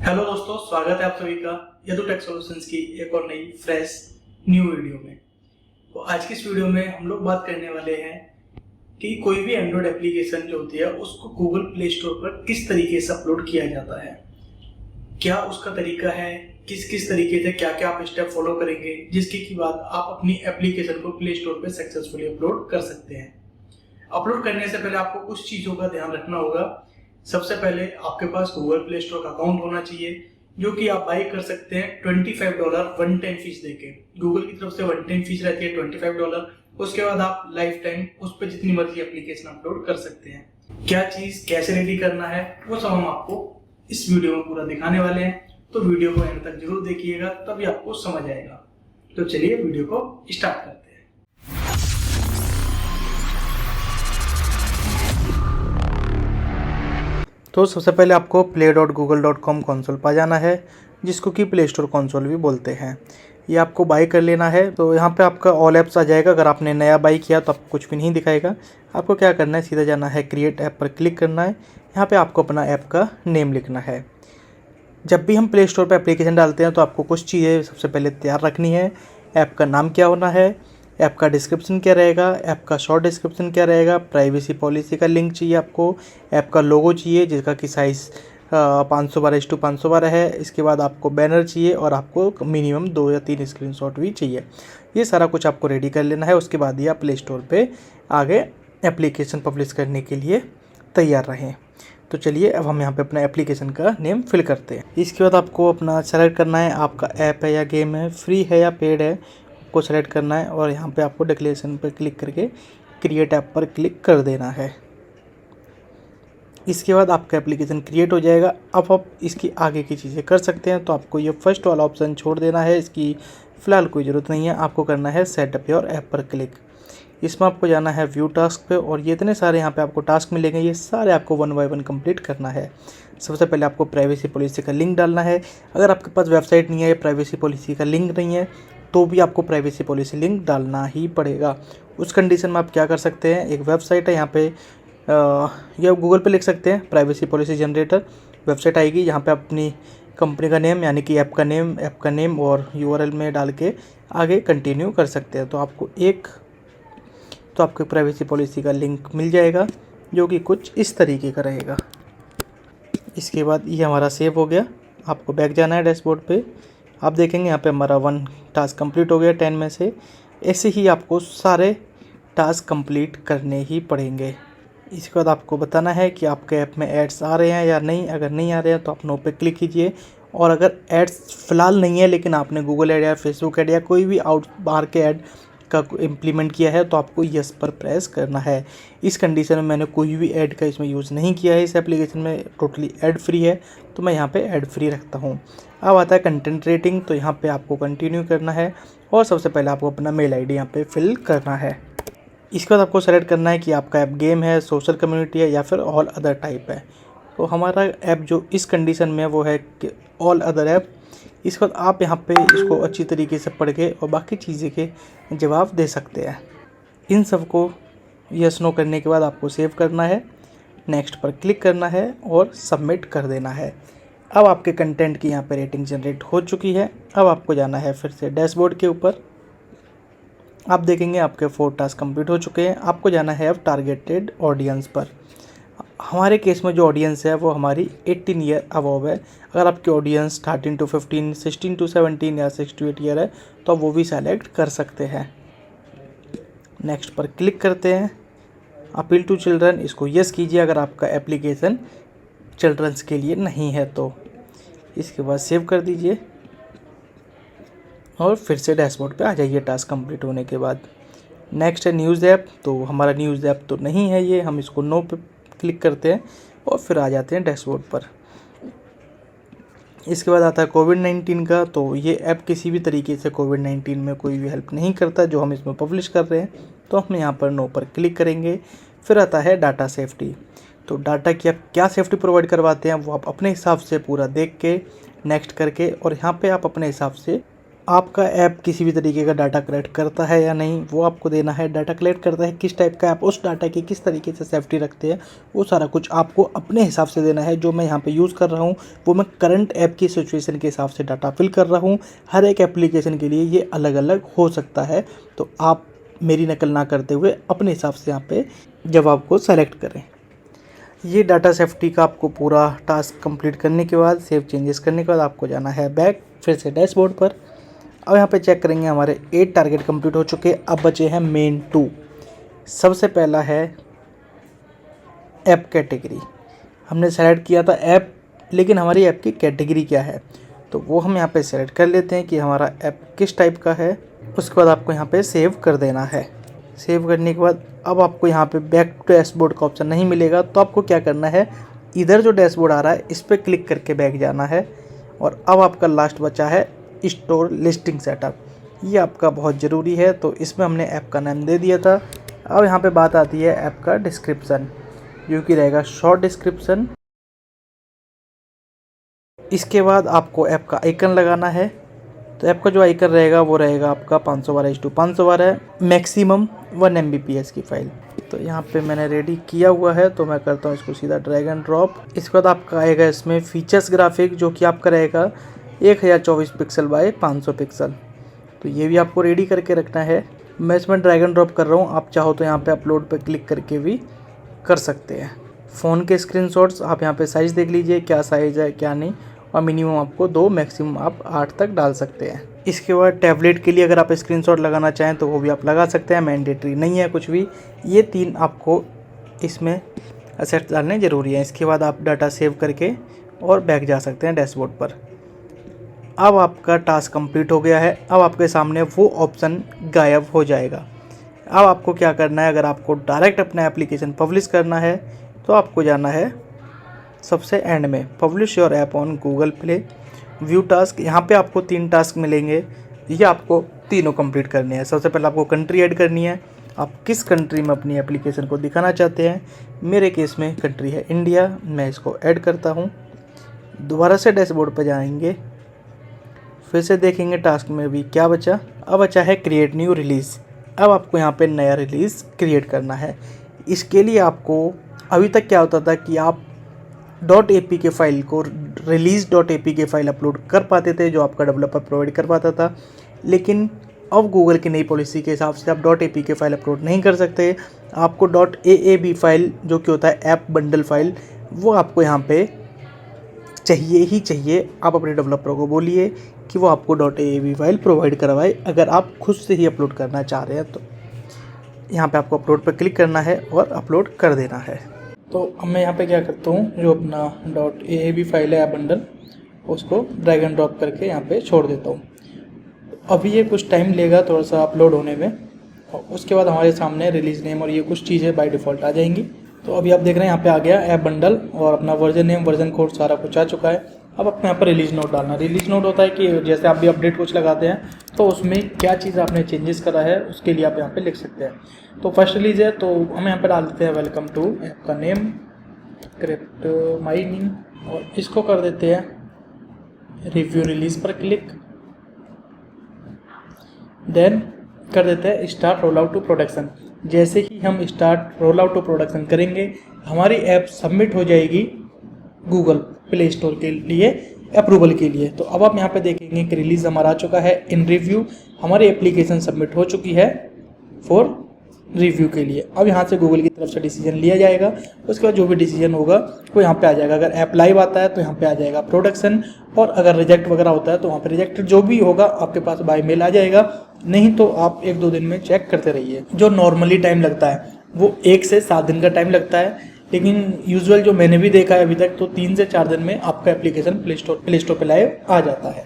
Hello दोस्तों, स्वागत है आप सभी का यदु टेक सॉल्यूशंस की एक और नई फ्रेश न्यू वीडियो में। तो आज की इस वीडियो में हम लोग बात करने वाले हैं कि कोई भी एंड्रॉयड एप्लीकेशन जो होती है उसको गूगल प्ले स्टोर पर किस तरीके से अपलोड किया जाता है, क्या उसका तरीका है, किस किस तरीके से क्या क्या आप स्टेप फॉलो करेंगे जिसके की बाद आप अपनी एप्लीकेशन को प्ले स्टोर पर सक्सेसफुली अपलोड कर सकते हैं। अपलोड करने से पहले आपको कुछ चीज़ों का ध्यान रखना होगा। सबसे पहले आपके पास गूगल प्ले स्टोर का अकाउंट होना चाहिए, जो कि आप बाई कर सकते हैं $25 वन टाइम फीस देके। गूगल की तरफ से वन टाइम फीस रहती है $25। उसके बाद आप लाइफ टाइम उस पर जितनी मर्जी एप्लीकेशन अपलोड कर सकते हैं। क्या चीज़ कैसे रेडी करना है वो सब हम आपको इस वीडियो में पूरा दिखाने वाले हैं, तो वीडियो को एंड तक जरूर देखिएगा, तभी आपको समझ आएगा। तो चलिए वीडियो को स्टार्ट करते हैं। तो सबसे पहले आपको play.google.com कंसोल पर जाना है, जिसको कि प्ले स्टोर कंसोल भी बोलते हैं। ये आपको बाई कर लेना है। तो यहाँ पे आपका ऑल ऐप्स आ जाएगा। अगर आपने नया बाई किया तो आपको कुछ भी नहीं दिखाएगा। आपको क्या करना है, सीधा जाना है क्रिएट ऐप पर क्लिक करना है। यहाँ पे आपको अपना ऐप का नेम लिखना है। जब भी हम प्ले स्टोर पर एप्लीकेशन डालते हैं तो आपको कुछ चीज़ें सबसे पहले तैयार रखनी है। ऐप का नाम क्या होना है, ऐप का डिस्क्रिप्शन क्या रहेगा, ऐप का शॉर्ट डिस्क्रिप्शन क्या रहेगा, प्राइवेसी पॉलिसी का लिंक चाहिए आपको, ऐप का लोगो चाहिए जिसका कि साइज़ 512:512 है। इसके बाद आपको बैनर चाहिए और आपको मिनिमम 2 या 3 स्क्रीनशॉट भी चाहिए। ये सारा कुछ आपको रेडी कर लेना है। उसके बाद ये आप प्ले स्टोर पे आगे एप्लीकेशन पब्लिश करने के लिए तैयार रहें। तो चलिए अब हम यहाँ पे अपना एप्लीकेशन का नेम फिल करते हैं। इसके बाद आपको अपना सेलेक्ट करना है, आपका ऐप है या गेम है, फ्री है या पेड है, को सेलेक्ट करना है और यहाँ पे आपको डिक्लेरेशन पर क्लिक करके क्रिएट ऐप पर क्लिक कर देना है। इसके बाद आपका एप्लीकेशन क्रिएट हो जाएगा। अब आप इसकी आगे की चीज़ें कर सकते हैं। तो आपको ये फर्स्ट वाला ऑप्शन छोड़ देना है, इसकी फ़िलहाल कोई ज़रूरत नहीं है। आपको करना है सेटअप योर ऐप पर क्लिक। इसमें आपको जाना है व्यू टास्क पे और ये इतने सारे यहाँ पे आपको टास्क मिलेंगे, ये सारे आपको 1 बाय 1 कंप्लीट करना है। सबसे पहले आपको प्राइवेसी पॉलिसी का लिंक डालना है। अगर आपके पास वेबसाइट नहीं है, प्राइवेसी पॉलिसी का लिंक नहीं है, तो भी आपको प्राइवेसी पॉलिसी लिंक डालना ही पड़ेगा। उस कंडीशन में आप क्या कर सकते हैं, एक वेबसाइट है यहाँ पे या गूगल पे लिख सकते हैं प्राइवेसी पॉलिसी जनरेटर वेबसाइट आएगी। यहाँ पे अपनी कंपनी का नेम यानी कि ऐप का नेम और URL में डाल के आगे कंटिन्यू कर सकते हैं। तो आपको प्राइवेसी पॉलिसी का लिंक मिल जाएगा, जो कि कुछ इस तरीके का रहेगा। इसके बाद ये हमारा सेव हो गया। आपको बैक जाना है डैशबोर्ड पे। आप देखेंगे यहाँ पे हमारा 1 टास्क कंप्लीट हो गया 10 में से। ऐसे ही आपको सारे टास्क कंप्लीट करने ही पड़ेंगे। इसके बाद आपको बताना है कि आपके ऐप में एड्स आ रहे हैं या नहीं। अगर नहीं आ रहे हैं तो आप नो पे क्लिक कीजिए, और अगर एड्स फ़िलहाल नहीं है लेकिन आपने गूगल ऐड या फेसबुक ऐड या कोई भी बाहर के ऐड का इम्प्लीमेंट किया है तो आपको यस पर प्रेस करना है। इस कंडीशन में मैंने कोई भी ऐड का इसमें यूज़ नहीं किया है। इस एप्लीकेशन में टोटली ऐड फ्री है, तो मैं यहाँ पे ऐड फ्री रखता हूँ। अब आता है कंटेंट रेटिंग। तो यहाँ पे आपको कंटिन्यू करना है और सबसे पहले आपको अपना मेल ID यहाँ पे फिल करना है। इसके बाद आपको सेलेक्ट करना है कि आपका ऐप गेम है, सोशल कम्युनिटी है या फिर ऑल अदर टाइप है। तो हमारा ऐप जो इस कंडीशन में है वो है कि ऑल अदर ऐप। इसके बाद आप यहाँ पे इसको अच्छी तरीके से पढ़ के और बाकी चीज़ें के जवाब दे सकते हैं। इन सब को यस नो करने के बाद आपको सेव करना है, नेक्स्ट पर क्लिक करना है और सबमिट कर देना है। अब आपके कंटेंट की यहाँ पे रेटिंग जनरेट हो चुकी है। अब आपको जाना है फिर से डैशबोर्ड के ऊपर। आप देखेंगे आपके 4 टास्क कंप्लीट हो चुके हैं। आपको जाना है अब टारगेटेड ऑडियंस पर। हमारे केस में जो ऑडियंस है वो हमारी 18 ईयर अबव है। अगर आपकी ऑडियंस 13 to 15, 16 to 17 या 6 to 8 ईयर है तो आप वो भी सेलेक्ट कर सकते हैं। नेक्स्ट पर क्लिक करते हैं। अपील टू चिल्ड्रन, इसको यस कीजिए अगर आपका एप्लीकेशन चिल्ड्रंस के लिए नहीं है तो। इसके बाद सेव कर दीजिए और फिर से डैशबोर्ड पे आ जाइए टास्क कंप्लीट होने के बाद। नेक्स्ट है न्यूज़ ऐप। तो हमारा न्यूज़ ऐप तो नहीं है ये, हम इसको नो पे क्लिक करते हैं और फिर आ जाते हैं डैशबोर्ड पर। इसके बाद आता है कोविड-19 का। तो ये ऐप किसी भी तरीके से कोविड-19 में कोई भी हेल्प नहीं करता जो हम इसमें पब्लिश कर रहे हैं, तो हम यहाँ पर नो पर क्लिक करेंगे। फिर आता है डाटा सेफ्टी। तो डाटा की आप क्या सेफ्टी प्रोवाइड करवाते हैं वो आप अपने हिसाब से पूरा देख के नेक्स्ट करके और यहाँ पे आप अपने हिसाब से आपका ऐप किसी भी तरीके का डाटा कलेक्ट करता है या नहीं वो आपको देना है। डाटा कलेक्ट करता है किस टाइप का, आप उस डाटा की किस तरीके से सेफ्टी रखते हैं, वो सारा कुछ आपको अपने हिसाब से देना है। जो मैं यहाँ पे यूज़ कर रहा हूँ वो मैं करंट ऐप की सिचुएशन के हिसाब से डाटा फिल कर रहा हूँ। हर एक एप्लीकेशन के लिए ये अलग अलग हो सकता है, तो आप मेरी नकल ना करते हुए अपने हिसाब से यहाँ पे जवाब को सेलेक्ट करें। ये डाटा सेफ्टी का आपको पूरा टास्क कंप्लीट करने के बाद, सेव चेंजेस करने के बाद आपको जाना है बैक, फिर से डैशबोर्ड पर। अब यहाँ पे चेक करेंगे हमारे 8 टारगेट कंप्लीट हो चुके, अब बचे हैं मेन 2। सबसे पहला है ऐप कैटेगरी। हमने सेलेक्ट किया था ऐप, लेकिन हमारी ऐप की कैटेगरी क्या है, तो वो हम यहाँ पे सेलेक्ट कर लेते हैं कि हमारा ऐप किस टाइप का है। उसके बाद आपको यहाँ पे सेव कर देना है। सेव करने के बाद अब आपको यहाँ पे बैक टू डैशबोर्ड का ऑप्शन नहीं मिलेगा, तो आपको क्या करना है, इधर जो डैशबोर्ड आ रहा है इस पर क्लिक करके बैक जाना है। और अब आपका लास्ट बचा है स्टोर लिस्टिंग सेटअप। ये आपका बहुत ज़रूरी है, तो इसमें हमने ऐप का नाम दे दिया था। अब यहाँ पे बात आती है ऐप का डिस्क्रिप्शन, जो कि रहेगा शॉर्ट डिस्क्रिप्शन। इसके बाद आपको ऐप का आइकन लगाना है, तो ऐप का जो आइकन रहेगा वो रहेगा आपका 512:512 मैक्सिमम 1 MBPS की फ़ाइल। तो यहाँ पे मैंने रेडी किया हुआ है, तो मैं करता हूँ इसको सीधा ड्रैग एंड ड्रॉप। इसके बाद आपका आएगा इसमें फीचर्स ग्राफिक, जो कि आपका रहेगा 1024 पिक्सल बाय 500 पिक्सल। तो ये भी आपको रेडी करके रखना है। मैं इसमें ड्रैग एंड ड्रॉप कर रहा हूँ, आप चाहो तो यहाँ पे अपलोड पे क्लिक करके भी कर सकते हैं। फ़ोन के स्क्रीनशॉट्स आप यहाँ पे साइज़ देख लीजिए, क्या साइज़ है क्या नहीं, और मिनिमम आपको 2, मैक्सिमम आप 8 तक डाल सकते हैं। इसके बाद टैबलेट के लिए अगर आप स्क्रीनशॉट लगाना चाहें तो वो भी आप लगा सकते हैं, मैंडेटरी नहीं है कुछ भी। ये 3 आपको इसमें असेट्स डालने ज़रूरी है। इसके बाद आप डाटा सेव करके और बैक जा सकते हैं डैशबोर्ड पर। अब आपका टास्क कंप्लीट हो गया है। अब आपके सामने वो ऑप्शन गायब हो जाएगा। अब आपको क्या करना है, अगर आपको डायरेक्ट अपना एप्लीकेशन पब्लिश करना है तो आपको जाना है सबसे एंड में, publish your app on Google play, view task. यहाँ पे आपको 3 टास्क मिलेंगे, ये आपको तीनों कंप्लीट करने हैं। सबसे पहले आपको कंट्री ऐड करनी है, आप किस कंट्री में अपनी एप्लीकेशन को दिखाना चाहते हैं। मेरे केस में कंट्री है इंडिया, मैं इसको ऐड करता हूँ। दोबारा से डैशबोर्ड पर जाएंगे, फिर से देखेंगे टास्क में भी क्या बचा। अब बचा है क्रिएट न्यू रिलीज़। अब आपको यहाँ पे नया रिलीज़ क्रिएट करना है। इसके लिए आपको, अभी तक क्या होता था कि आप .apk फाइल को release.apk फाइल अपलोड कर पाते थे, जो आपका डेवलपर प्रोवाइड कर पाता था। लेकिन अब गूगल की नई पॉलिसी के हिसाब से आप .apk फाइल अपलोड नहीं कर सकते। आपको .aab फाइल, जो कि होता है ऐप बंडल फाइल, वो आपको यहाँ पे चाहिए ही चाहिए। आप अपने डेवलपर को बोलिए कि वो आपको .aab फाइल प्रोवाइड करवाए, अगर आप खुद से ही अपलोड करना चाह रहे हैं तो। यहाँ पे आपको अपलोड पर क्लिक करना है और अपलोड कर देना है। तो अब मैं यहाँ पे क्या करता हूँ, जो अपना .aab फाइल है ऐप बंडल, उसको ड्रैग एंड ड्रॉप करके यहाँ पे छोड़ देता हूँ। अभी ये कुछ टाइम लेगा थोड़ा सा अपलोड होने में, और उसके बाद हमारे सामने रिलीज़ नेम और ये कुछ चीज़ें बाय डिफ़ॉल्ट आ जाएंगी। तो अभी आप देख रहे हैं यहाँ पे आ गया ऐप बंडल और अपना वर्जन नेम, वर्जन कोड, सारा कुछ आ चुका है। अब आपको यहाँ पर रिलीज़ नोट डालना। रिलीज़ नोट होता है कि जैसे आप भी अपडेट कुछ लगाते हैं तो उसमें क्या चीज़ आपने चेंजेस करा है उसके लिए आप यहाँ पे लिख सकते हैं। तो फर्स्ट रिलीज़ है तो हम यहाँ पे डाल देते हैं वेलकम टू, ऐप का नेम, करेक्ट माइनिंग, और इसको कर देते हैं रिव्यू रिलीज़ पर क्लिक। देन कर देते हैं start roll out to production. जैसे ही हम start roll out to production करेंगे, हमारी ऐप सबमिट हो जाएगी गूगल प्ले स्टोर के लिए अप्रूवल के लिए। तो अब आप यहाँ पे देखेंगे कि रिलीज़ हमारा आ चुका है। इन रिव्यू हमारी एप्लीकेशन सबमिट हो चुकी है फॉर रिव्यू के लिए। अब यहाँ से गूगल की तरफ से डिसीजन लिया जाएगा। उसके बाद जो भी डिसीजन होगा वो यहाँ पे आ जाएगा। अगर ऐप लाइव आता है तो यहाँ पे आ जाएगा प्रोडक्शन, और अगर रिजेक्ट वगैरह होता है तो वहाँ पे रिजेक्टेड जो भी होगा आपके पास बाय मेल आ जाएगा। नहीं तो आप 1-2 दिन में चेक करते रहिए। जो नॉर्मली टाइम लगता है वो 1 से 7 दिन का टाइम लगता है, लेकिन यूजुअल जो मैंने भी देखा है अभी तक, तो 3 से 4 दिन में आपका एप्लीकेशन प्ले स्टोर पे लाइव आ जाता है।